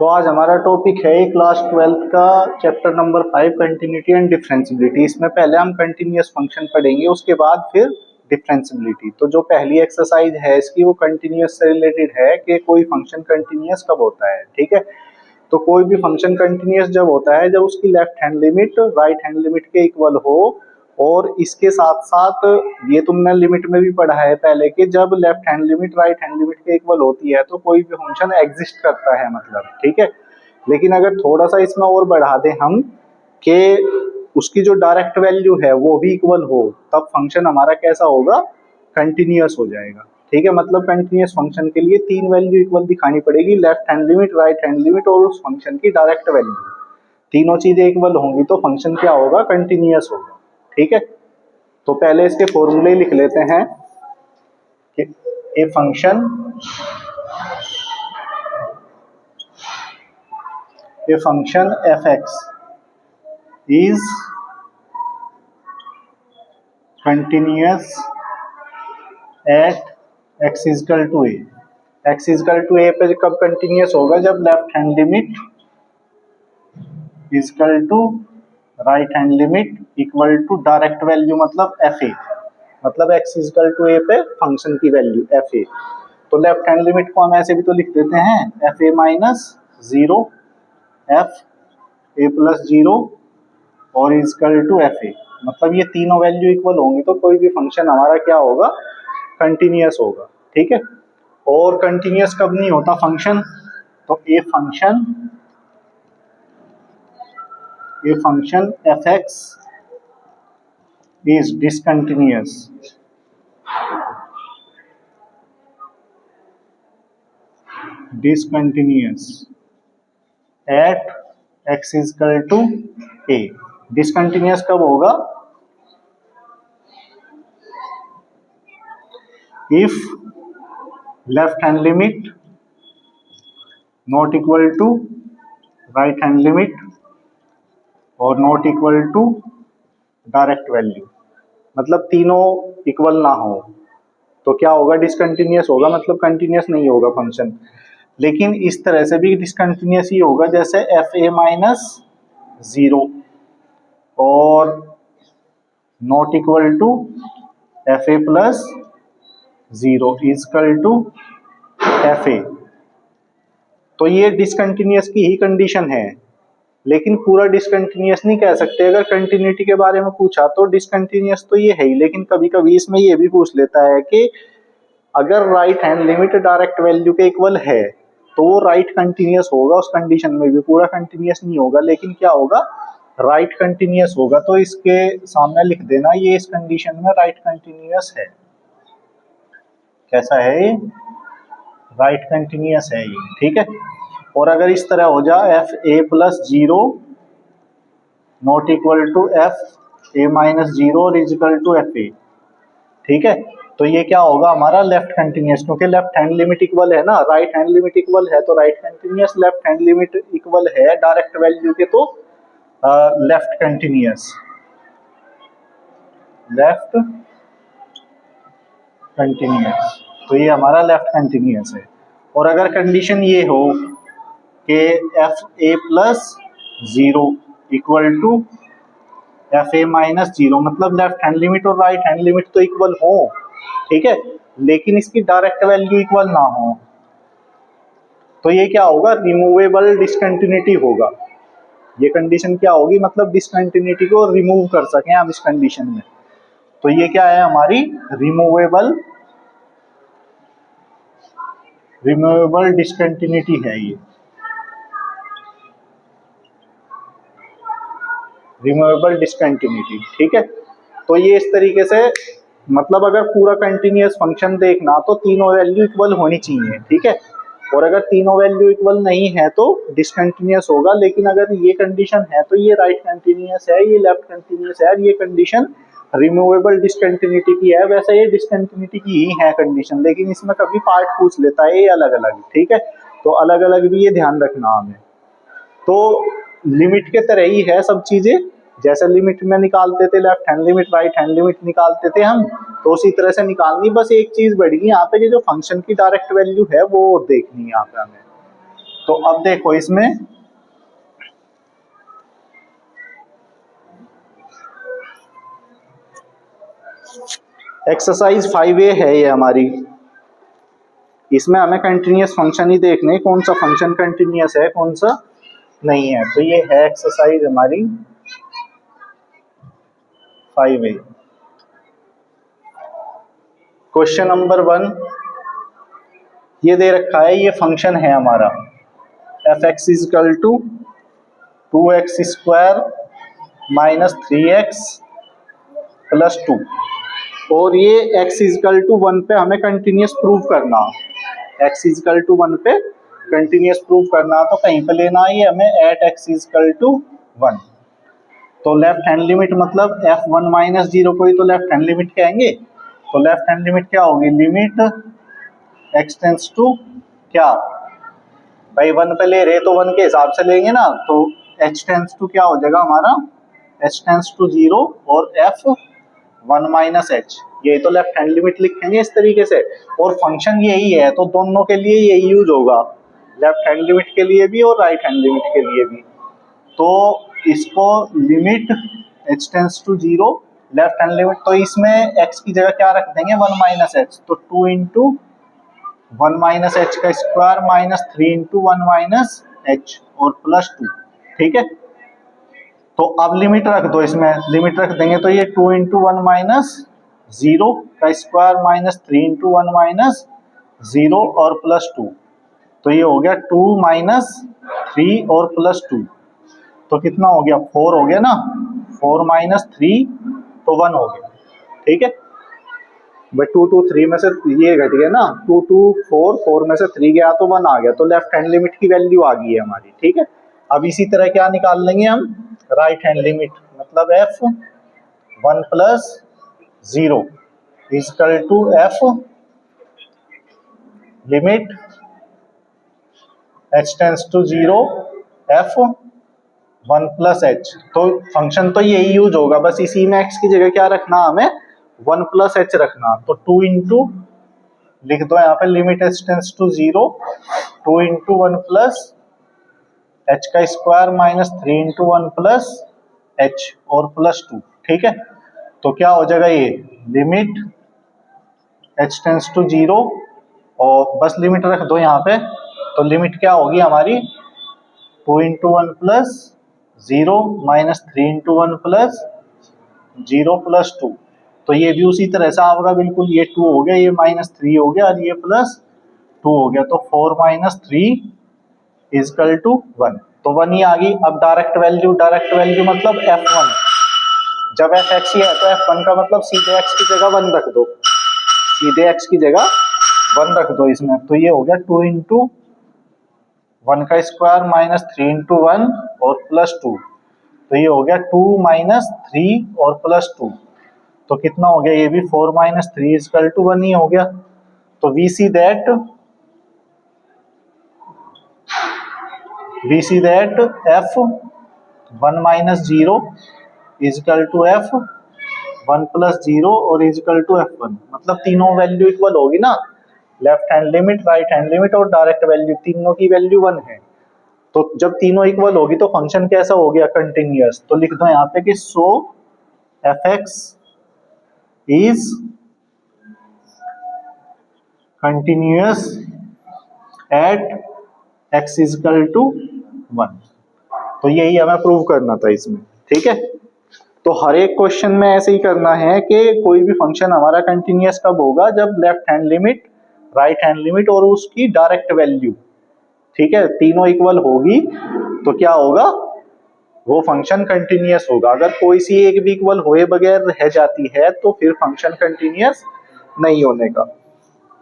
तो आज हमारा टॉपिक है क्लास 12th का chapter number 5 continuity and differentiability. इसमें पहले हम कंटिन्यूअस फंक्शन पढ़ेंगे, उसके बाद फिर डिफरेंशियबिलिटी। तो जो पहली एक्सरसाइज है इसकी वो कंटिन्यूअस से रिलेटेड है कि कोई फंक्शन कंटिन्यूअस कब होता है। ठीक है, तो कोई भी फंक्शन कंटिन्यूअस जब होता है जब उसकी left hand limit right hand limit के इक्वल हो, और इसके साथ साथ ये तुमने लिमिट में भी पढ़ा है पहले कि जब left hand limit right hand limit के इक्वल होती है तो कोई भी फंक्शन एग्जिस्ट करता है, मतलब। ठीक है, लेकिन अगर थोड़ा सा इसमें और बढ़ा दें हम कि उसकी जो डायरेक्ट वैल्यू है वो भी इक्वल हो, तब फंक्शन हमारा कैसा होगा, कंटिन्यूअस हो जाएगा। ठीक है, मतलब कंटिन्यूअस फंक्शन के लिए तीन वैल्यू इक्वल दिखानी पड़ेगी, left hand limit, right hand limit और उस फंक्शन की डायरेक्ट वैल्यू। तीनों चीजें इक्वल होंगी तो फंक्शन क्या होगा, कंटिन्यूअस होगा। ठीक है, तो पहले इसके फॉर्मूले लिख लेते हैं कि a function f x is continuous at x is equal to a. X is equal to a पे कब कंटिन्यूअस होगा, जब left hand limit is equal to right hand limit equal to direct value, मतलब एफ ए, मतलब एक्स इजकल टू ए पे function की value F a. तो left hand limit को हम ऐसे भी तो लिख देते हैं, F a minus zero F a plus zero और इजकल टू एफ ए। मतलब ये तीनों वैल्यू इक्वल होंगी तो कोई भी फंक्शन हमारा क्या होगा, कंटिन्यूअस होगा। ठीक है, और कंटिन्यूअस कब नहीं होता फंक्शन, तो a function f x is discontinuous at x is equal to a. Discontinuous कब होगा, if left hand limit not equal to right hand limit और not equal to direct value, मतलब तीनों इक्वल ना हो तो क्या होगा, डिसकंटिन्यूअस होगा, मतलब कंटिन्यूअस नहीं होगा फंक्शन। लेकिन इस तरह से भी डिसकंटिन्यूअस ही होगा, जैसे एफ ए माइनस जीरो और not equal to f a plus zero equal to f a. तो ये डिसकंटिन्यूअस की ही कंडीशन है, लेकिन पूरा डिसकंटिन्यूअस नहीं कह सकते। अगर कंटिन्यूटी के बारे में पूछा तो डिसकंटिन्यूअस तो ये है ही, लेकिन कभी कभी इसमें ये भी पूछ लेता है कि अगर right hand limit direct value के इक्वल है तो वो राइट कंटिन्यूअस होगा, उस कंडीशन में भी पूरा कंटिन्यूअस नहीं होगा, लेकिन क्या होगा, राइट कंटिन्यूअस होगा। तो इसके सामने लिख देना ये इस कंडीशन में राइट कंटिन्यूअस है। कैसा है ये, राइट कंटिन्यूअस है ये। ठीक है, और अगर इस तरह हो जाए f a plus zero not equal to f a minus zero और इजिकल टू एफ ए, ठीक है, तो ये क्या होगा हमारा, लेफ्ट कंटिन्यूअस, क्योंकि लेफ्ट हैंड लिमिट इक्वल है ना, राइट हैंड लिमिट इक्वल है तो right continuous, left hand limit equal है डायरेक्ट वैल्यू के तो लेफ्ट कंटिन्यूअस, लेफ्ट कंटिन्यूअस। तो ये हमारा लेफ्ट कंटिन्यूअस है। और अगर कंडीशन ये हो कि f a plus zero equal to f a minus zero, मतलब लेफ्ट हैंड लिमिट और राइट हैंड लिमिट तो इक्वल हो, ठीक है, लेकिन इसकी डायरेक्ट वैल्यू इक्वल ना हो, तो ये क्या होगा, रिमूवेबल डिसकंटिन्यूटी होगा। ये कंडीशन क्या होगी, मतलब डिसकंटिन्यूटी को रिमूव कर सकें हम इस कंडीशन में, तो ये क्या है हमारी रिमूवेबल डिसकंटिन्यूटी है, ये रिमूवेबल डिसकंटिन्यूटी। ठीक है, तो ये इस तरीके से, मतलब अगर पूरा कंटिन्यूअस फंक्शन देखना तो तीनों वैल्यू इक्वल होनी चाहिए। ठीक है, और अगर तीनों वैल्यू इक्वल नहीं है तो डिसकंटिन्यूअस होगा, लेकिन अगर ये कंडीशन है तो ये राइट कंटिन्यूअस है, ये लेफ्ट कंटिन्यूअस है, ये कंडीशन रिमूवेबल डिसकंटिन्यूटी की है। वैसे ये डिसकंटिन्यूटी की ही है कंडीशन, लेकिन इसमें कभी पार्ट पूछ लेता है ये अलग अलग। ठीक है, तो अलग अलग भी ये ध्यान रखना हमें। तो लिमिट के तरह ही है सब चीजें, जैसे लिमिट में निकालते थे left hand limit right hand limit निकालते थे हम, तो उसी तरह से निकालनी। बस एक चीज बढ़ी यहाँ पे कि जो फंक्शन की डायरेक्ट वैल्यू है वो देखनी है यहाँ पे हमें। तो अब देखो इसमें एक्सरसाइज 5A है ये हमारी, इसमें हमें कंटिन्यूअस फंक्शन ही देखने, कौन सा फंक्शन कंटिन्यूअस है कौन सा नहीं है। तो ये है एक्सरसाइज हमारी 5A। क्वेश्चन नंबर 1 ये दे रखा है, ये फंक्शन है हमारा f(x) equal to 2x square minus 3x plus 2, और ये x इजकल टू 1 पे हमें कंटिन्यूअस प्रूव करना, x इजकल टू 1 पे कंटिन्यूअस प्रूव करना। तो कहीं पे लेना है ये हमें एट x इजकल टू 1। तो लेफ्ट हैंड लिमिट मतलब f1 माइनस 0 को ही तो लेफ्ट हैंड लिमिट कहेंगे। तो लेफ्ट हैंड लिमिट क्या होगी, लिमिट x टेंस टू क्या भाई 1 पे ले रहे तो 1 के हिसाब से लेंगे ना, तो h टेंस टू क्या हो जाएगा हमारा, h टेंस टू 0 और f1 माइनस h, ये तो लेफ्ट हैंड लिमिट लिखेंगे इस तरीके से। और फंक्शन यही है तो दोनों के लिए यही यूज होगा, लेफ्ट हैंड लिमिट के लिए भी और राइट हैंड लिमिट के लिए भी। तो इसको limit h tends to 0 left hand limit, तो इसमें x की जगह क्या रख देंगे 1 माइनस h, तो 2 इंटू 1 माइनस h का square minus 3 into 1 minus h और प्लस 2, ठीक है। तो अब लिमिट रख दो, इसमें लिमिट रख देंगे तो ये 2 इंटू 1 माइनस 0 का स्क्वायर माइनस 3 इंटू 1 माइनस 0 और प्लस 2, तो ये हो गया 2 माइनस 3 और प्लस 2, तो कितना हो गया 4 हो गया ना, 4 माइनस 3 तो 1 हो गया, ठीक है। बट 2 2 3 में से ये घट गया ना, 2 2 4 4 में से 3 गया तो 1 आ गया, तो लेफ्ट हैंड लिमिट की वैल्यू आ गई है हमारी, ठीक है। अब इसी तरह क्या निकाल लेंगे हम, राइट हैंड लिमिट मतलब f1 plus 0 equal to f limit h tends to 0 f1 plus h। तो फंक्शन तो यही यूज होगा, बस इसी में x की जगह क्या रखना हमें 1 प्लस h रखना। तो 2 इंटू लिख दो यहाँ पे limit h tends to 0 2 into 1 plus h का square minus 3 into 1 plus h और प्लस 2, ठीक है। तो क्या हो जाएगा ये लिमिट h टेंस टू 0 और बस लिमिट रख दो यहाँ पे, तो लिमिट क्या होगी हमारी 2 into 1 plus 0 minus 3 into 1 plus 0 plus 2, तो ये भी उसी तरह से आएगा बिल्कुल, ये 2 हो गया, ये माइनस 3 हो गया और ये प्लस 2 हो गया, तो 4 माइनस 3 इजकल टू 1, तो 1 ही आ गई। अब डायरेक्ट वैल्यू मतलब f1, जब f(x) ही है तो f1 का मतलब सीधे x की जगह 1 रख दो, सीधे x की जगह 1 रख दो इसमें, तो ये हो गया 2 इंटू 1 का स्क्वायर माइनस 3 इंटू 1 और प्लस 2, तो ये हो गया 2 माइनस 3 और प्लस 2, तो कितना हो गया ये भी 4 माइनस 3 इजकल टू 1 ही हो गया। तो we see that f1 minus 0 equal to f1 plus 0 और इजकल टू f1, मतलब तीनों वैल्यू इक्वल होगी ना, left hand limit right hand limit और डायरेक्ट वैल्यू, तीनों की वैल्यू 1 है। तो जब तीनों इक्वल होगी तो फंक्शन कैसा हो गया कंटिन्यूअस। तो लिख दो यहाँ पे कि so f(x) is continuous at x is equal to 1। तो यही हमें प्रूव करना था इसमें, ठीक है। तो हर एक क्वेश्चन में ऐसे ही करना है कि कोई भी फंक्शन हमारा कंटिन्यूअस कब होगा, जब left hand limit right hand limit और उसकी डायरेक्ट वैल्यू, ठीक है, तीनों इक्वल होगी तो क्या होगा, वो फंक्शन कंटिन्यूअस होगा। अगर कोई सी एक भी इक्वल हुए बगैर रह जाती है तो फिर फंक्शन कंटिन्यूअस नहीं होने का।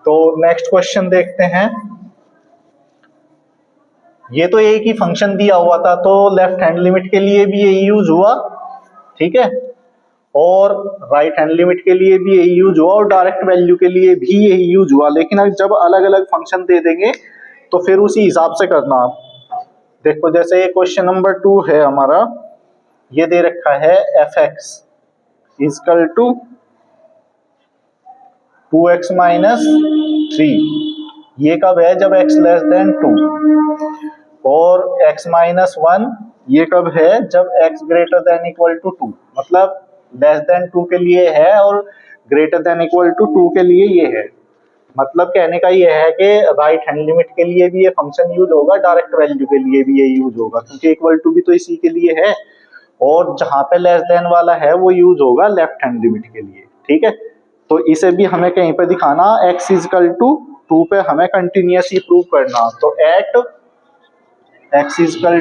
तो नेक्स्ट क्वेश्चन देखते हैं। ये तो एक ही फंक्शन दिया हुआ था तो लेफ्ट हैंड लिमिट के लिए भी यही यूज हुआ, ठीक है, और राइट हैंड लिमिट के लिए भी यही यूज हुआ और डायरेक्ट वैल्यू के लिए भी यही यूज हुआ। लेकिन अब जब अलग अलग फंक्शन दे देंगे तो फिर उसी हिसाब से करना। देखो जैसे ये क्वेश्चन नंबर 2 है हमारा, ये दे रखा लिखा है f x is equal to 2x minus 3। ये कब है? जब x लेस देन 2। और x माइनस 1 ये कब है? जब x greater than equal to 2। मतलब लेस देन 2 के लिए है और ग्रेटर देन इक्वल टू 2 के लिए ये है। मतलब कहने का ये है कि राइट हैंड लिमिट के लिए भी ये फंक्शन यूज होगा, डायरेक्ट वैल्यू के लिए भी ये यूज होगा, क्योंकि इक्वल टू भी तो इसी के लिए है। और जहां पे लेस देन वाला है वो यूज होगा लेफ्ट हैंड लिमिट के लिए। ठीक है, तो इसे भी हमें कहीं पे दिखाना, x इजकल टू 2 पे हमें कंटिन्यूअसली प्रूव करना। तो एट x इजकल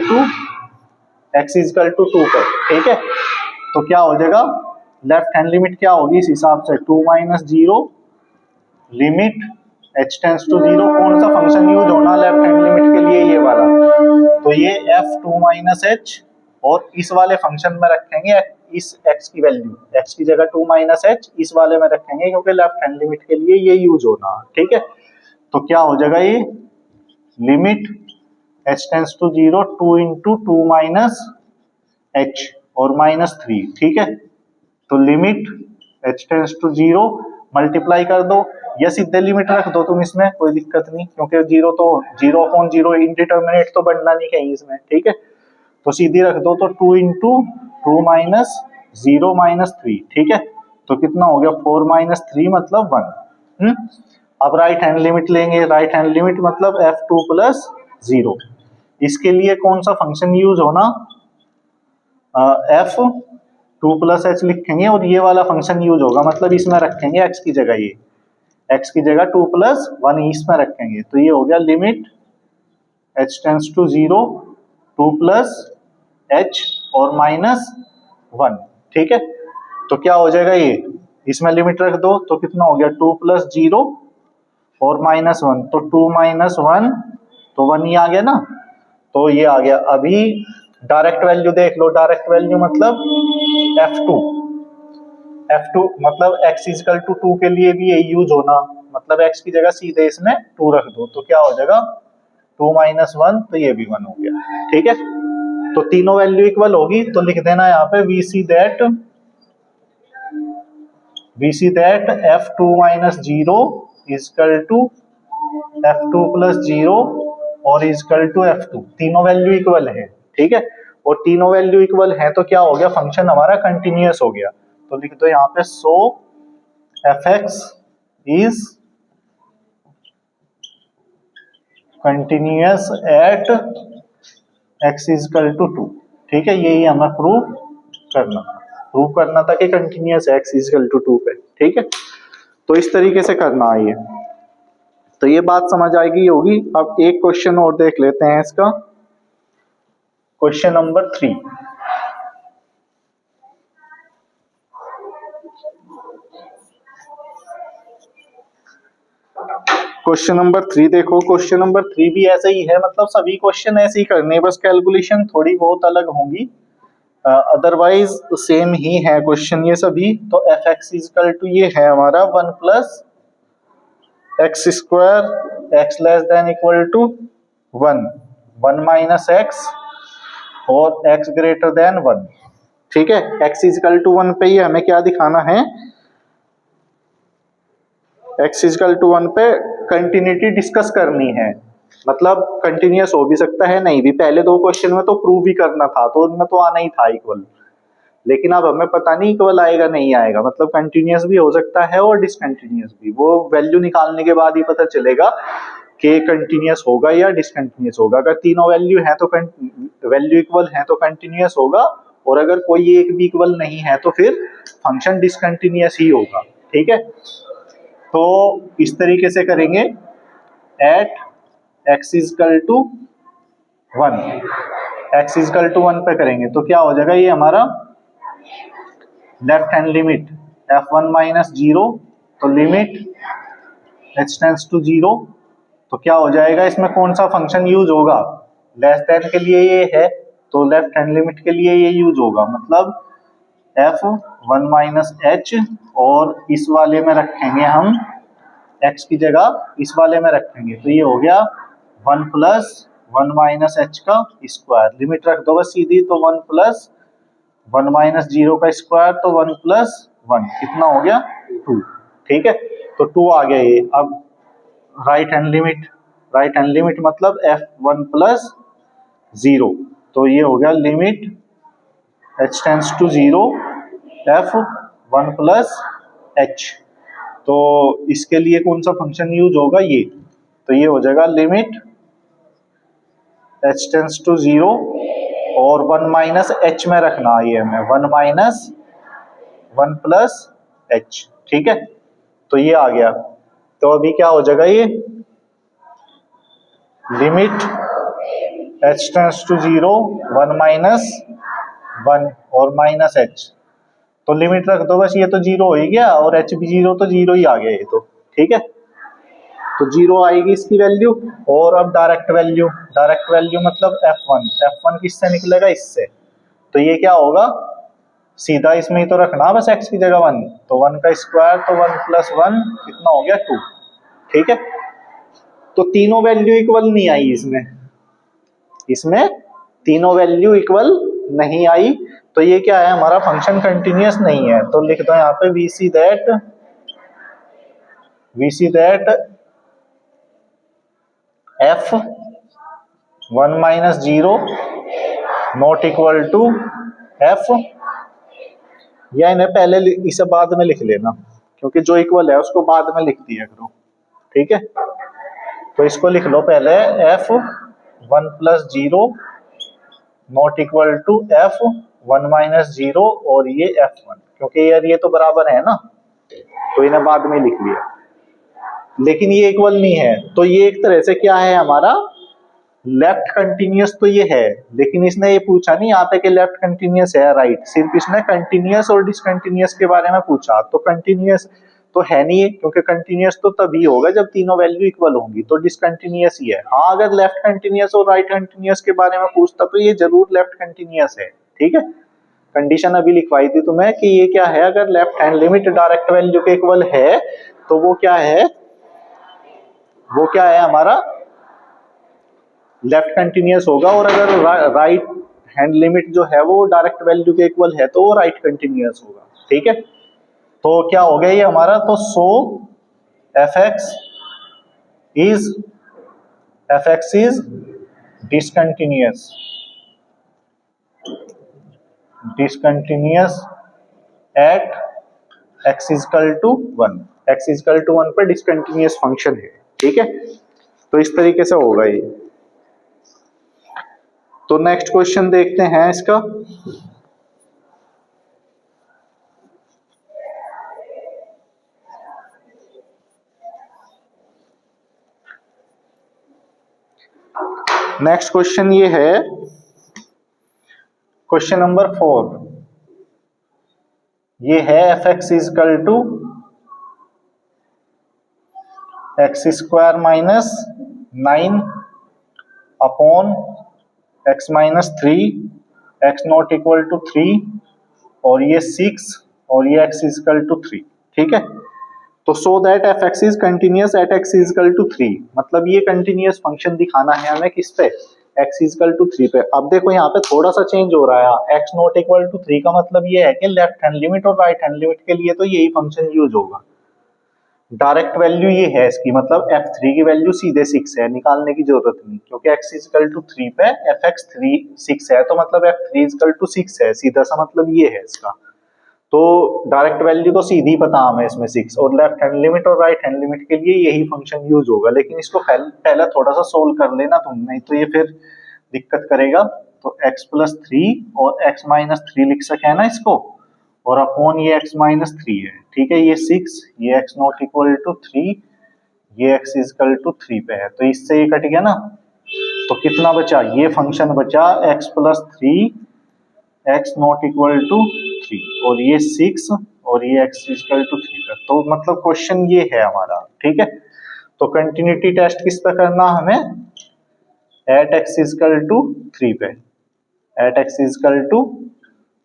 टू 2 पे, ठीक है, तो क्या हो जाएगा? लेफ्ट हैंड लिमिट क्या होगी इस हिसाब से? 2 minus 0 limit h tends to 0। कौन सा फंक्शन यूज होना लेफ्ट हैंड लिमिट के लिए? ये वाला। तो ये f2 माइनस h, और इस वाले फंक्शन में रखेंगे इस x की वैल्यू, x की जगह 2 माइनस h इस वाले में रखेंगे, क्योंकि लेफ्ट हैंड लिमिट के लिए ये यूज होना। ठीक है, तो क्या हो जाएगा? ये limit h tends to 0 2 into 2 minus h और माइनस 3। ठीक है, तो limit h tends to 0 multiply कर दो, या सीधे लिमिट रख दो तुम, इसमें कोई दिक्कत नहीं, क्योंकि 0 तो 0 अपॉन 0 इंडिटरमिनेट तो बनना नहीं कहीं इसमें। ठीक है, तो सीधी रख दो, तो 2 इंटू 2 माइनस 0 माइनस 3। ठीक है, तो कितना हो गया? 4 माइनस 3 मतलब 1। अब राइट हैंड लिमिट लेंगे। राइट हैंड लिमिट मतलब f2 प्लस 0। इसके लिए कौन सा फंक्शन यूज होना? f2 प्लस h लिखेंगे और ये वाला फंक्शन यूज होगा, मतलब इसमें रखेंगे x की जगह, ये x की जगह 2 प्लस 1 इसमें रखेंगे। तो ये हो गया limit h tends to 0 2 plus h और माइनस 1। ठीक है, तो क्या हो जाएगा? ये इसमें लिमिट रख दो, तो कितना हो गया? 2 प्लस 0 और माइनस 1, तो 2 माइनस 1 तो 1 ही आ गया ना, तो ये आ गया। अभी डायरेक्ट वैल्यू देख लो। डायरेक्ट वैल्यू मतलब f2 मतलब x इजकल टू 2 के लिए भी यही यूज होना, मतलब x की जगह सीधे इसमें 2 रख दो, तो क्या हो जाएगा? 2 माइनस 1, तो ये भी 1 हो गया। ठीक है, तो तीनों वैल्यू इक्वल होगी, तो लिख देना यहाँ पे we see that f2 minus 0 equal to f2 plus 0 और इजकल टू f2। तीनों वैल्यू इक्वल है। ठीक है, और तीनों वैल्यू इक्वल है तो क्या हो गया? फंक्शन हमारा कंटिन्यूअस हो गया। तो लिख दो यहाँ पे so fx is continuous at x is equal to 2। ठीक है, यही हमें प्रूव करना था कि कंटिन्यूअस है x इजकल टू 2 पे। ठीक है, तो इस तरीके से करना है ये। तो ये बात समझ आएगी होगी। अब एक क्वेश्चन और देख लेते हैं इसका, क्वेश्चन नंबर 3। क्वेश्चन नंबर 3 देखो, क्वेश्चन नंबर 3 भी ऐसे ही है, मतलब सभी क्वेश्चन ऐसे ही करने, बस कैलकुलेशन थोड़ी बहुत अलग होंगी, अदरवाइज सेम ही है क्वेश्चन ये सभी। तो एफ एक्स इजकल टू ये है हमारा 1 plus x square x less than equal to 1 minus x और एक्स ग्रेटर देन 1। ठीक है, एक्स इजकल टू 1 पे ये हमें क्या दिखाना है? एक्स इजकल टू 1 पे कंटिन्यूटी डिस्कस करनी है, मतलब कंटिन्यूअस हो भी सकता है, नहीं भी। पहले दो क्वेश्चन में तो प्रूव भी करना था, तो उनमें तो आना ही था इक्वल, लेकिन अब हमें पता नहीं इक्वल आएगा नहीं आएगा, मतलब कंटिन्यूअस भी हो सकता है और डिसकंटिन्यूअस भी। वो वैल्यू निकालने के बाद ही पता चलेगा कि कंटिन्यूअस होगा या डिसकंटिन्यूअस होगा। अगर तीनों वैल्यू है तो वैल्यू इक्वल है तो कंटिन्यूअस होगा, और अगर कोई एक भी इक्वल नहीं है तो फिर फंक्शन डिसकंटिन्यूअस ही होगा। ठीक है, तो इस तरीके से करेंगे at x is equal to 1, x is equal to 1 पे करेंगे तो क्या हो जाएगा? ये हमारा left hand limit f1 minus 0, तो लिमिट h टेंस टू 0, तो क्या हो जाएगा? इसमें कौन सा फंक्शन यूज होगा? लेस देन के लिए ये है, तो लेफ्ट हैंड लिमिट के लिए ये यूज होगा, मतलब f1 माइनस h, और इस वाले में रखेंगे हम x की जगह, इस वाले में रखेंगे, तो ये हो गया 1 प्लस 1 माइनस h का स्क्वायर। लिमिट रख दो बस सीधी, तो 1 प्लस 1 माइनस 0 का स्क्वायर तो 1 प्लस 1 कितना हो गया 2। ठीक है, तो 2 आ गया ये। अब राइट हैंड लिमिट मतलब f1 प्लस 0, तो ये हो गया limit h tends to 0 f1 plus h। तो इसके लिए कौन सा फंक्शन यूज होगा ये, तो ये हो जाएगा लिमिट h टेंड्स टू 0 और 1 माइनस h में रखना है, ये हमें 1 माइनस 1 प्लस h। ठीक है, तो ये आ गया। तो अभी क्या हो जाएगा, ये limit h tends to 0 1 minus 1 और माइनस h, तो लिमिट रख दो बस, ये तो 0 हो ही गया और h भी 0, तो 0 ही आ गया ये तो। ठीक है, तो 0 आएगी इसकी वैल्यू। और अब डायरेक्ट वैल्यू मतलब f1 किससे निकलेगा, इससे। तो ये क्या होगा, सीधा इसमें ही तो रखना बस x की जगह 1, तो 1 का स्क्वायर तो 1 प्लस 1 कितना हो गया 2। ठीक है, तो तीनों वैल्यू इक्वल नहीं आई इसमें तीनों वैल्यू इक्वल नहीं आई, तो ये क्या है, हमारा फंक्शन कंटिन्यूअस नहीं है। तो लिख दो यहाँ पे we see that f 1 minus 0 not equal to f, या इन्हें पहले इसे बाद में लिख लेना, क्योंकि जो इक्वल है उसको बाद में लिख दिया करो। ठीक है, तो इसको लिख लो पहले f1 plus 0 not equal to f1 minus 0 और ये f1, क्योंकि यार ये तो बराबर है ना, तो इन्हें बाद में लिख लिया। लेकिन ये इक्वल नहीं है, तो ये एक तरह से क्या है, हमारा लेफ्ट कंटिन्यूअस तो ये है, लेकिन इसने ये पूछा नहीं यहाँ पे कि लेफ्ट कंटिन्यूअस है राइट, सिर्फ इसने कंटिन्यूअस और डिसकंटिन्यूअस के बारे में पूछा। तो कंटिन्यूअस तो है नहीं है, क्योंकि कंटिन्यूअस तो तभी होगा जब तीनों वैल्यू इक्वल होंगी, तो डिसकंटिन्यूअस ही है। हाँ, अगर लेफ्ट कंटिन्यूअस और राइट कंटिन्यूअस के बारे में पूछता तो ये जरूर लेफ्ट कंटिन्यूअस है। ठीक है, कंडीशन अभी लिखवाई थी तुम्हें कि ये क्या है, अगर left hand limit direct value के इक्वल है तो वो क्या है हमारा लेफ्ट कंटिन्यूअस होगा, और अगर राइट हैंड लिमिट जो है वो डायरेक्ट वैल्यू के इक्वल है तो वो राइट कंटिन्यूअस होगा। ठीक है, तो क्या हो गया ये हमारा, तो so f x is discontinuous at x equal to 1, x equal to 1 पर डिसकंटिन्यूअस फंक्शन है। ठीक है, तो इस तरीके से होगा ये। तो नेक्स्ट क्वेश्चन देखते हैं इसका। नेक्स्ट क्वेश्चन ये है क्वेश्चन नंबर 4। ये है f x equal to x square minus 9 upon x minus 3, x not equal to 3 और ये 6 और ये एक्स इक्वल टू 3। ठीक है, तो so that f x is continuous at x equal to 3, मतलब ये कंटिन्यूअस फंक्शन दिखाना है हमें किस पे, एक्स इक्वल टू 3 पे। अब देखो यहाँ पे थोड़ा सा चेंज हो रहा है, एक्स नॉट इक्वल टू 3 का मतलब ये है कि लेफ्ट हैंड लिमिट और राइट हैंड लिमिट के लिए तो यही फंक्शन यूज होगा। डायरेक्ट वैल्यू ये है इसकी, मतलब f3 की वैल्यू सीधे 6 है, निकालने की जरूरत नहीं, क्योंकि x इक्वल टू 3 पे fx3 6 है, तो मतलब f3 इक्वल टू 6 है, सीधा सा मतलब ये है इसका। तो डायरेक्ट वैल्यू तो सीधी पता हमें इसमें 6, और लेफ्ट हैंड लिमिट और राइट हैंड लिमिट के लिए यही फंक्शन यूज होगा। लेकिन इसको पहले थोड़ा सा सोल्व कर लेना तुम, नहीं तो ये फिर दिक्कत करेगा। तो x प्लस 3 और x माइनस 3 लिख सके है ना इसको, और अपॉन ये x माइनस 3 है। ठीक है, ये 6, ये x नॉट इक्वल टू 3, ये x इक्वल टू 3 पे है, तो इससे ये कट गया ना, तो कितना बचा, ये फंक्शन बचा x plus 3 x not equal to 3 और ये 6 और ये x इक्वल टू 3 पे। तो मतलब क्वेश्चन ये है हमारा। ठीक है, तो कंटिन्यूटी टेस्ट किस पे करना हमें, एट x इक्वल टू 3 पे, at x equal to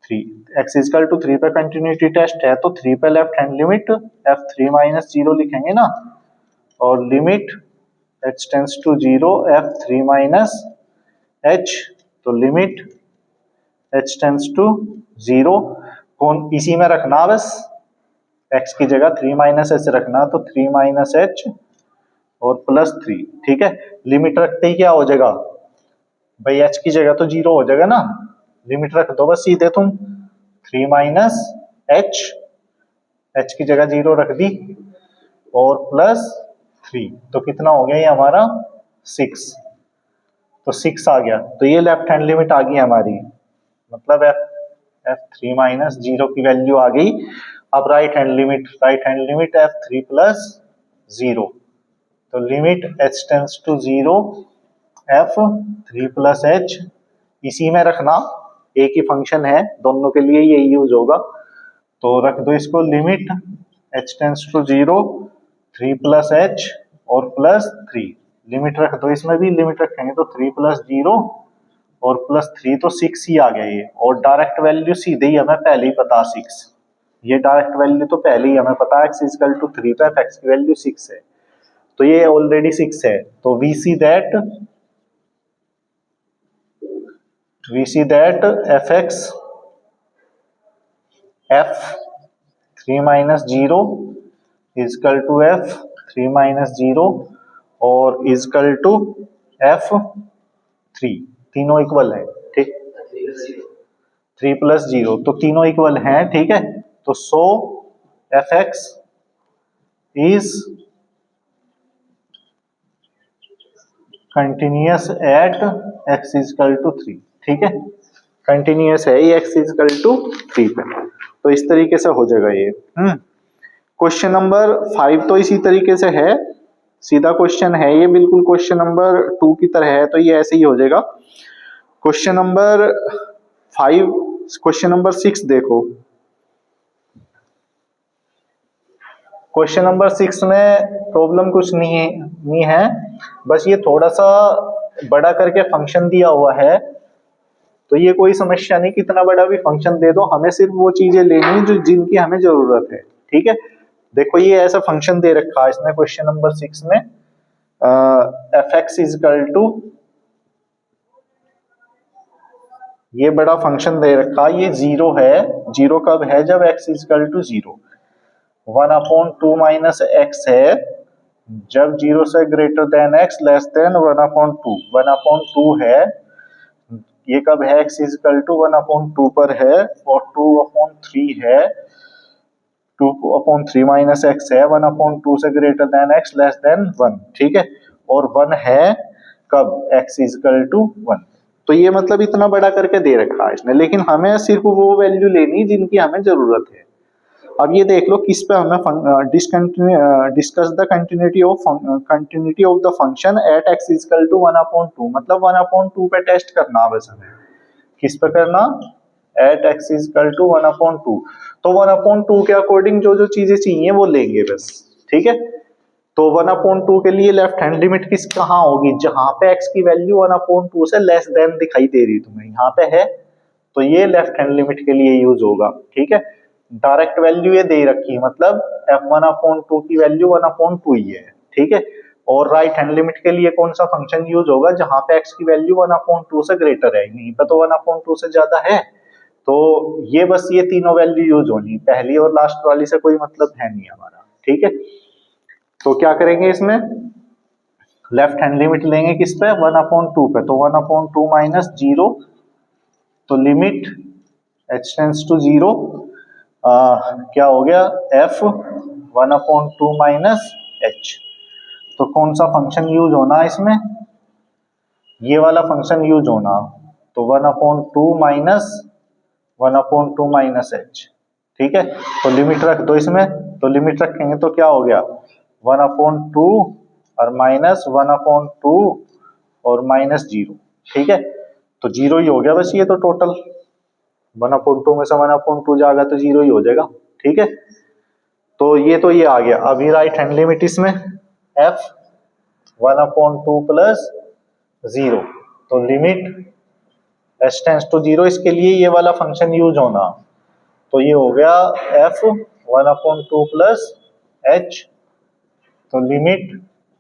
3, x equal to 3 पे कंटिन्यूटी टेस्ट है, तो 3 पे left hand limit f3 minus 0 लिखेंगे ना, और limit h tends to 0 f3 minus h, तो लिमिट h टेंड्स टू 0 कौन इसी में रखना, बस x की जगह 3 माइनस एच रखना, तो 3 माइनस एच और प्लस 3। ठीक है, लिमिट रखते ही क्या हो जाएगा भाई, h की जगह तो 0 हो जाएगा ना, लिमिट रख दो बस सीधे तुम, 3 माइनस एच, h की जगह 0 रख दी और प्लस 3, तो कितना हो गया ये हमारा 6, तो 6 आ गया। तो ये लेफ्ट हैंड लिमिट आ गई हमारी, मतलब एफ 3 माइनस 0 की वैल्यू आ गई। अब right hand limit f 3 plus 0, तो limit h tends to 0 f 3 plus h, इसी में रखना, एक ही फंक्शन है दोनों के लिए यही यूज होगा, तो रख दो इसको, limit h tends to 0 3 plus h और प्लस 3, लिमिट रख दो, इसमें भी लिमिट रखेंगे तो 3 प्लस 0 और प्लस 3, तो 6 ही आ गया ये, और डायरेक्ट वैल्यू सीधे ही हमें पहले ही पता 6, ये डायरेक्ट वैल्यू तो पहले ही हमें पता है x इक्वल टू 3, तो एफ एक्स की वैल्यू 6 है, तो ये ऑलरेडी 6 है, तो we see that f x f 3 minus 0 equal to f 3 minus 0 और इजकल टू एफ 3, तीनों इक्वल है, ठीक, 3 प्लस 0, तो तीनों इक्वल हैं, ठीक है, तो so f x is continuous at x is equal to 3, ठीक है, कंटिन्यूअस है ये x इजकल टू 3 पे, तो इस तरीके से हो जाएगा ये। क्वेश्चन नंबर 5 तो इसी तरीके से है, सीधा क्वेश्चन है ये, बिल्कुल क्वेश्चन नंबर 2 की तरह है, तो ये ऐसे ही हो जाएगा। क्वेश्चन नंबर 5, क्वेश्चन नंबर 6 देखो, क्वेश्चन नंबर 6 में प्रॉब्लम कुछ नहीं है, बस ये थोड़ा सा बड़ा करके फंक्शन दिया हुआ है, तो ये कोई समस्या नहीं, कितना बड़ा भी फंक्शन दे दो, हमें सिर्फ वो चीजें लेनी है जो जिनकी हमें जरूरत है, ठीक है। देखो ये ऐसा फंक्शन दे रखा है इसमें क्वेश्चन नंबर 6 में, एफ एक्स इजकल टू, ये बड़ा फंक्शन दे रखा, ये 0 है, 0 कब है, जब x is equal to 0, 1/2 minus x है जब 0 से greater than x less than 1/2, 1/2 है, ये कब है, x इजकल टू 1/2 पर है, और 2/3 है, 2/3 माइनस एक्स है, 1/2 से greater than x less then 1, ठीक है, और 1 है कब, x इजकल टू 1, तो ये मतलब इतना बड़ा करके दे रखा है इसने, लेकिन हमें सिर्फ वो वैल्यू लेनी जिनकी हमें जरूरत है। अब ये देख लो किस पे हमें discuss the continuity of the function at x equal to 1/2, मतलब 1/2 पे टेस्ट करना, बस हमें किस पे करना, एट x इक्वल टू 1/2, तो 1/2 के अकॉर्डिंग जो जो चीजें चाहिए वो लेंगे बस, ठीक है। तो 1/2 के लिए लेफ्ट हैंड लिमिट किस कहाँ होगी, जहां पे x की वैल्यू 1/2 से लेस देन दिखाई दे रही तुम्हें, यहाँ पे है, तो ये लेफ्ट हैंड लिमिट के लिए यूज होगा, ठीक है। डायरेक्ट वैल्यू ये दे रखी, मतलब f1/2 की वैल्यू 1/2 ही है, ठीक है। और राइट हैंड लिमिट के लिए कौन सा फंक्शन यूज होगा, जहां पे x की वैल्यू 1/2 से ग्रेटर है, यहीं पे तो 1/2 से ज्यादा है, तो ये बस ये तीनों वैल्यू यूज होनी, पहली और लास्ट वाली से कोई मतलब है नहीं हमारा, ठीक है। तो क्या करेंगे इसमें, लेफ्ट हैंड लिमिट लेंगे किस पे, 1/2 पे, तो 1/2 माइनस 0, तो लिमिट h टेंस टू 0, क्या हो गया, f 1/2 माइनस h, तो कौन सा फंक्शन यूज होना इसमें, ये वाला फंक्शन यूज होना, तो 1/2 माइनस 1/2 माइनस h, ठीक है, तो लिमिट रख दो इसमें, तो लिमिट रखेंगे तो क्या हो गया, 1/2 और माइनस 1/2 और माइनस 0, ठीक है, तो 0 ही हो गया बस, ये तो टोटल 1/2 में से 1/2 जाएगा तो 0 ही हो जाएगा, ठीक है। तो ये आ गया, अभी राइट हैंड लिमिट इसमें f 1/2 प्लस 0, तो लिमिट h टेंस टू 0, इसके लिए ये वाला फंक्शन यूज होना, तो ये हो गया f 1/2 प्लस h, तो limit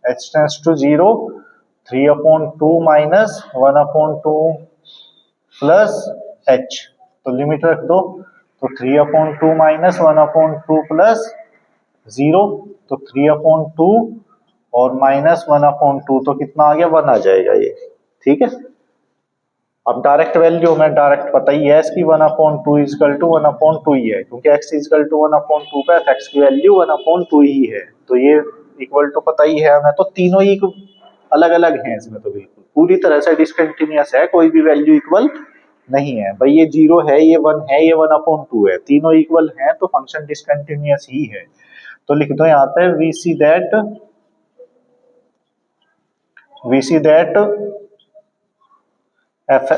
h tends to 0 3/2 minus 1/2 plus h, तो लिमिट रख दो, तो 3/2 माइनस 1/2 प्लस 0, तो 3/2 और माइनस 1/2, तो कितना आ गया 1 आ जाएगा ये। ठीक है, अब डायरेक्ट वैल्यू हमें डायरेक्ट पता ही है इसकी 1/2 इजकल टू 1/2 ही है, क्योंकि x इजकल टू 1/2 पे fx की वैल्यू 1/2 ही है, तो ये इक्वल टू पता ही है हमें। तो तीनों ही अलग अलग हैं इसमें, तो बिल्कुल पूरी तरह से डिसकंटिन्यूअस है, कोई भी वैल्यू इक्वल नहीं है भाई। ये 0 है, ये 1 है, ये 1/2 है, तीनों इक्वल हैं तो फंक्शन डिसकंटिन्यूअस ही है। तो लिख दो यहाँ पे वी सी दैट एफ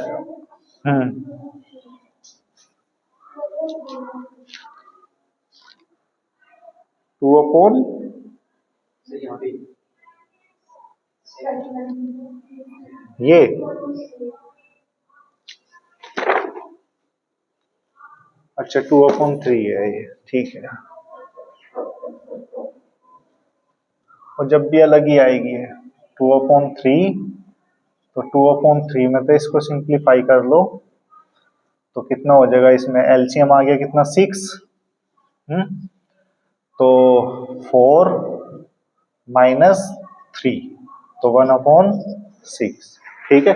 2/, ये अच्छा 2/3 है ये, ठीक है। और जब भी अलग ही आएगी 2/3, तो 2/3 में तो इसको सिंप्लीफाई कर लो, तो कितना हो जाएगा, इसमें एलसीएम आ गया कितना 6, तो 4 माइनस 3, तो 1/6, ठीक है,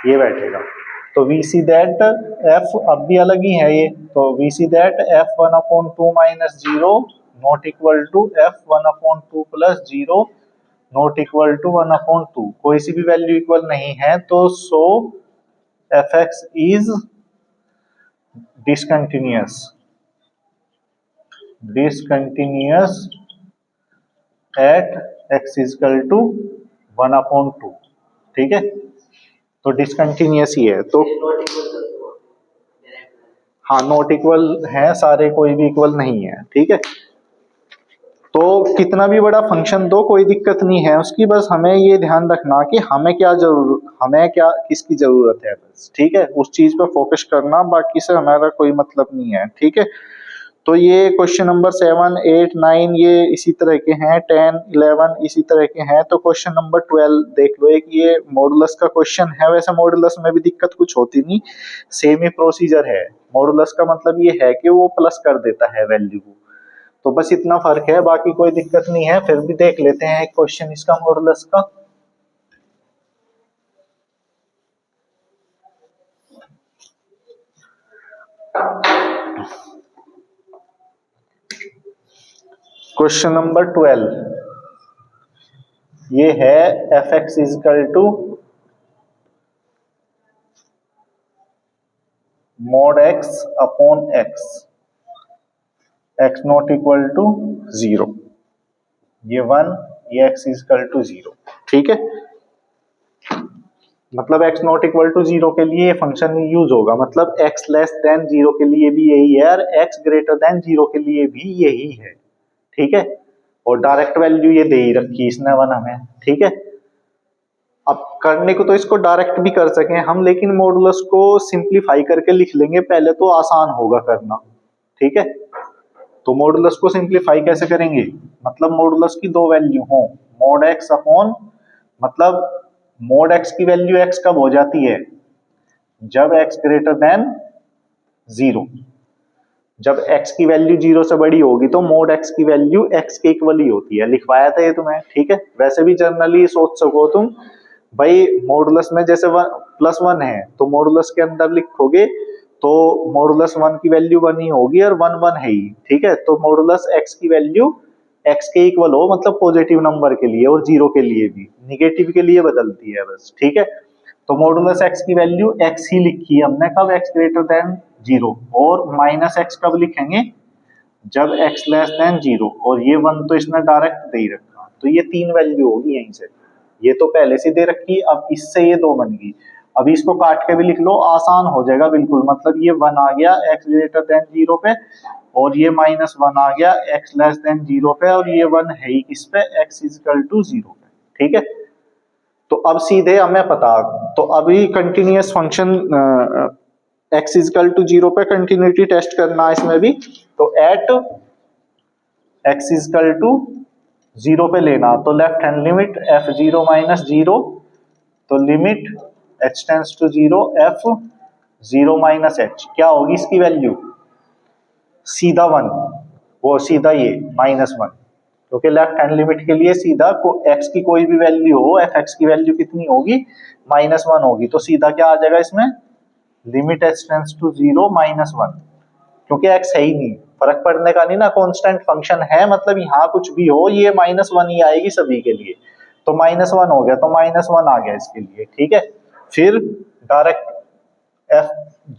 ये बैठेगा। तो वी सी दैट एफ अब भी अलग ही है ये, तो we see that f 1/2 minus 0 not equal to f 1/2 plus 0 not equal to 1/2, कोई सी भी वैल्यू इक्वल नहीं है, तो so f x is discontinuous at x is equal to 1/2, ठीक है, तो डिसकंटिन्यूअस ही है। तो हाँ नॉट इक्वल है सारे, कोई भी इक्वल नहीं है, ठीक है। तो कितना भी बड़ा फंक्शन दो कोई दिक्कत नहीं है उसकी, बस हमें ये ध्यान रखना कि हमें क्या किसकी जरूरत है, बस ठीक है, उस चीज पर फोकस करना, बाकी से हमारा कोई मतलब नहीं है, ठीक है। तो ये क्वेश्चन नंबर 7, 8, 9 ये इसी तरह के हैं, 10, 11 इसी तरह के हैं। तो क्वेश्चन नंबर 12 देख लो, एक ये मॉडुलस का क्वेश्चन है। वैसे मॉडुलस में भी दिक्कत कुछ होती नहीं, सेम ही प्रोसीजर है। मॉडुलस का मतलब ये है कि वो प्लस कर देता है वैल्यू को, तो बस इतना फर्क है, बाकी कोई दिक्कत नहीं है। फिर भी देख लेते हैं एक क्वेश्चन इसका मॉडुलस का। क्वेश्चन नंबर 12 ये है f x is equal to mod x upon x, x not equal to 0, ये 1, ये x इजकल टू 0, ठीक है। मतलब x नॉट इक्वल टू 0 के लिए फंक्शन यूज होगा, मतलब x लेस देन 0 के लिए भी यही है और x ग्रेटर देन 0 के लिए भी यही है, ठीक है। और डायरेक्ट वैल्यू ये दे ही रखी इसने 1 हमें, ठीक है। अब करने को तो इसको डायरेक्ट भी कर सकें हम, लेकिन मॉडुलस को सिंप्लीफाई करके लिख लेंगे पहले, तो आसान होगा करना, ठीक है। तो मॉडुलस को सिंप्लीफाई कैसे करेंगे, मतलब मॉडुलस की दो वैल्यू हो, मोड एक्स अपॉन, मतलब मोड एक्स की वैल्यू एक्स कब हो जाती है, जब एक्स ग्रेटर देन 0, जब x की वैल्यू 0 से बड़ी होगी तो मोड x की वैल्यू x के इक्वल ही होती है, लिखवाया था ये तुम्हें, ठीक है। वैसे भी जनरली सोच सको तुम भाई, मॉडुलस में जैसे +1 है तो मॉडुलस के अंदर लिखोगे तो मॉडुलस 1 की वैल्यू 1 ही होगी और 1 1 है ही, ठीक है। तो मॉडुलस x की वैल्यू x के इक्वल हो, मतलब पॉजिटिव नंबर के लिए, और 0 के लिए भी, निगेटिव के लिए बदलती है बस, ठीक है। तो मॉडुलस x की वैल्यू x ही लिखी है हमने, कब x ग्रेटर देन 0, और माइनस x कब लिखेंगे, जब x लेस देन 0, और ये 1 तो इसने डायरेक्ट दे ही रखा, तो ये 3 वैल्यू होगी यहीं से, ये तो पहले से दे रखी, अब इससे ये 2 बन गई। अभी इसको काट के भी लिख लो, आसान हो जाएगा बिल्कुल, मतलब ये 1 आ गया x ग्रेटर देन 0 पे, और ये -1 आ गया x लेस देन 0 पे, और ये 1 है ही किस पे, x इजकल टू 0 पे, ठीक है। तो अब सीधे हमें पता, तो अभी continuous function x is equal to 0 पे कंटिन्यूटी टेस्ट करना है इसमें भी, तो एट x इजकल टू 0 पे लेना, तो left hand limit f0 minus 0, तो limit h tends to 0 f 0 minus h, क्या होगी इसकी वैल्यू? सीधा 1, वो सीधा ये -1, क्योंकि लेफ्ट हैंड लिमिट के लिए सीधा x की कोई भी वैल्यू हो, f(x) की वैल्यू कितनी होगी? -1 होगी। तो सीधा क्या आ जाएगा इसमें? लिमिट h टेंड्स टू 0 -1, क्योंकि x है ही नहीं, फर्क पड़ने का नहीं ना, कांस्टेंट फंक्शन है, मतलब यहाँ कुछ भी हो ये -1 ही आएगी सभी के लिए। तो -1 हो गया, तो -1 आ गया इसके लिए, ठीक है। फिर डायरेक्ट f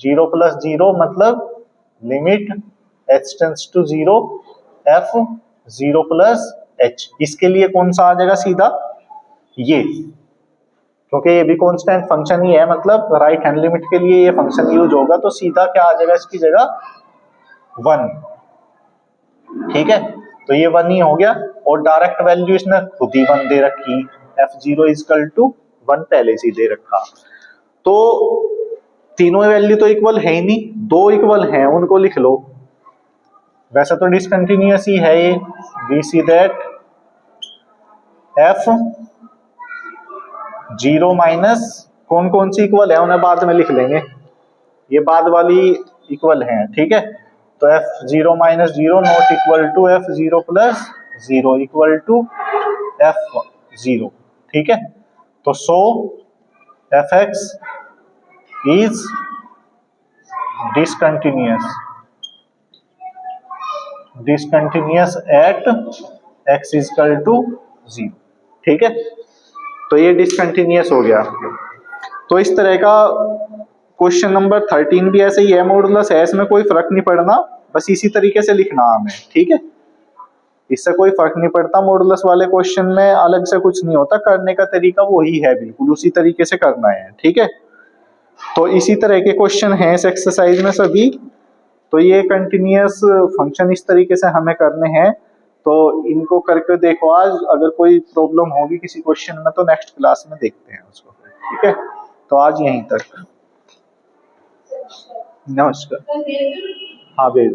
0 + 0 मतलब limit h tends to 0 f 0 + h, इसके लिए कौन सा आ जाएगा सीधा? ये, क्योंकि ये भी कांस्टेंट फंक्शन ही है, मतलब राइट हैंड लिमिट के लिए ये फंक्शन यूज होगा, तो सीधा क्या आ जाएगा इसकी जगह? 1, ठीक है। तो ये 1 ही हो गया, और डायरेक्ट वैल्यू इसने खुद ही 1 दे रखी, f0 = 1 पहले से दे रखा। तो तीनों वैल्यू तो इक्वल है ही नहीं, दो इक्वल हैं, उनको लिख लो। वैसे तो डिसकंटिन्यूअस ही है ये, we see that f 0 minus कौन कौन सी इक्वल है उन्हें बाद में लिख लेंगे, ये बाद वाली इक्वल है, ठीक है। तो f0 - 0 not equal to f0 + 0 equal to f0, ठीक है। तो so fx is discontinuous at x = 0, ठीक है। तो ये डिसकंटिन्यूअस हो गया। तो इस तरह का क्वेश्चन नंबर 13 भी ऐसे ही है, मॉडुलस है, इसमें कोई फर्क नहीं पड़ना, बस इसी तरीके से लिखना हमें, ठीक है। इससे कोई फर्क नहीं पड़ता, मॉडुलस वाले क्वेश्चन में अलग से कुछ नहीं होता, करने का तरीका वही है, बिल्कुल उसी तरीके से करना है, ठीक है। तो इसी तरह के क्वेश्चन हैं इस एक्सरसाइज में सभी। तो ये कंटिन्यूअस फंक्शन इस तरीके से हमें करने हैं, तो इनको करके देखो आज, अगर कोई प्रॉब्लम होगी किसी क्वेश्चन में तो नेक्स्ट क्लास में देखते हैं उसको, ठीक है। तो आज यहीं तक, नमस्कार। हाँ भेज